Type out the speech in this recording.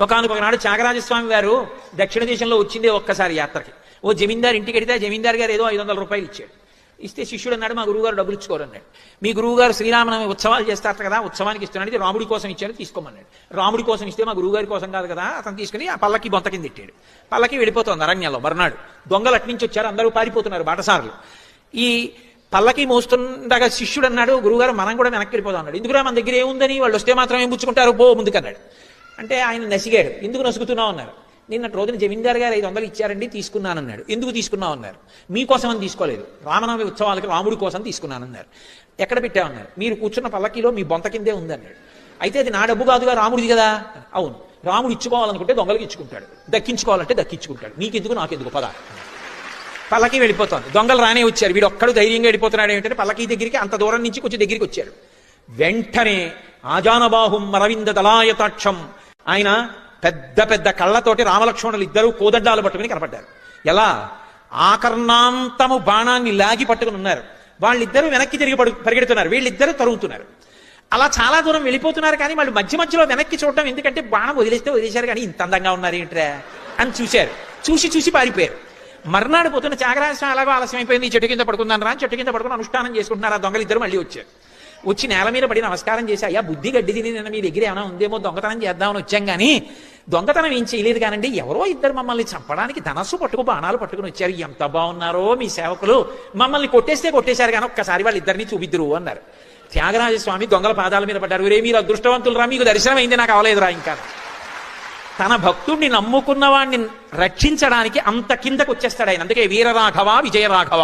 ఒకనొకనాడు త్యాగరాజస్వామి వారు దక్షిణ దేశంలో వచ్చిందే ఒక్కసారి యాత్రకి. ఓ జమీందారు ఇంటికి వెడితే జమీందారు గారు ఏదో 500 రూపాయలు ఇచ్చాడు. ఇస్తే శిష్యుడు అన్నాడు, మా గురువుగారు డబ్బులు ఇచ్చుకోరన్నాడు. మీ గురువుగారు శ్రీరామనవమి ఉత్సవాలు చేస్తారు కదా, ఉత్సవానికి ఇస్తున్నాడు, ఇది రాముడి కోసం ఇచ్చాడు, తీసుకోమన్నాడు. రాముడి కోసం ఇస్తే మా గురువుగారి కోసం కాదు కదా, అతను తీసుకుని ఆ పల్లకి బొంత కింద తిట్టాడు. పల్లకి వెళ్ళిపోతుంది అరణ్యంలో. మర్నాడు దొంగలు అట్నుంచి వచ్చారు, అందరూ పారిపోతున్నారు బాటసారులు. ఈ పల్లకి మోస్తుండగా శిష్యుడు అన్నాడు, గురువుగారు మనం కూడా వెనక్కి వెళ్ళిపోతాం అన్నాడు. ఎందుకురా మన దగ్గర ఏముందని, వాళ్ళు వస్తే మాత్రం ఏం పుచ్చుకుంటారు, పో ముందుకన్నాడు. అంటే ఆయన నసిగాడు. ఎందుకు నసుగుతున్నావు అన్నారు. నిన్నటి రోజున జమీందారు గారు 500 ఇచ్చారండి, తీసుకున్నానన్నాడు. ఎందుకు తీసుకున్నావు అన్నారు. మీకోసం అని తీసుకోలేదు, రామనవమి ఉత్సవాలకి రాముడి కోసం తీసుకున్నానన్నారు. ఎక్కడ పెట్టామన్నారు. మీరు కూర్చున్న పల్లకీలో మీ బొంత కిందే ఉందన్నాడు. అయితే అది నా డబ్బు కాదుగా, రాముడిది కదా. అవును, రాముడు ఇచ్చుకోవాలనుకుంటే దొంగలకి ఇచ్చుకుంటాడు, దక్కించుకోవాలంటే దక్కించుకుంటాడు, నీకెందుకు నాకెందుకు పద. పల్లకి వెళ్ళిపోతుంది. దొంగలు రానే వచ్చారు. వీడు ఒక్కడు ధైర్యంగా వెళ్ళిపోతున్నాడు. ఏమిటంటే పల్లకి దగ్గరికి అంత దూరం నుంచి కొంచెం దగ్గరికి వచ్చాడు. వెంటనే ఆజానబాహుం అరవింద దళాయతాక్షం, ఆయన పెద్ద పెద్ద కళ్ళతోటి రామలక్ష్మణులు ఇద్దరు కోదండాలు పట్టుకుని కనపడ్డారు. ఎలా? ఆకర్ణాంతము బాణాన్ని లాగి పట్టుకుని ఉన్నారు. వాళ్ళిద్దరూ వెనక్కి తిరిగి పరిగెడుతున్నారు, వీళ్ళిద్దరూ తరుగుతున్నారు. అలా చాలా దూరం వెళ్ళిపోతున్నారు. కానీ వాళ్ళు మధ్య మధ్యలో వెనక్కి చూడటం, ఎందుకంటే బాణం వదిలేశారు కానీ ఇంత అందంగా ఉన్నారు ఏంట్రా అని చూశారు. చూసి పారిపోయారు. మర్నాడు పోతున్న త్యాగరాజస్వామి అలాగో ఆలస్యం అయిపోయింది, చెట్టు కింద పడుకుందాను రా, చెట్టు కింద పడుకుని అనుష్ఠానం చేసుకుంటున్నారు. ఆ దొంగలు ఇద్దరు మళ్ళీ వచ్చారు. వచ్చి నేల మీద పడి నమస్కారం చేసి, అయ్యా బుద్ధి గడ్డి తిని నిన్న మీ దగ్గర ఏమైనా ఉందేమో, దొంగతనం చేద్దామని వచ్చాం కానీ దొంగతనం ఏం చేయలేదు కానండి, ఎవరో ఇద్దరు మమ్మల్ని చంపడానికి ధనస్సు బాణాలు పట్టుకుని వచ్చారు, ఎంత బాగున్నారో మీ సేవకులు, మమ్మల్ని కొట్టేశారు కానీ ఒక్కసారి వాళ్ళు ఇద్దరిని చూపిద్దురు అన్నారు. త్యాగరాజస్వామి దొంగల పాదాల మీద పడ్డారు. రే మీరు అదృష్టవంతులు రా, మీకు దర్శనం అయింది, నాకు అవలేదురా. ఇంకా తన భక్తుడిని నమ్ముకున్న వాడిని రక్షించడానికి అంత కిందకు వచ్చేస్తాడు ఆయన. అందుకే వీరరాఘవ విజయరాఘవ.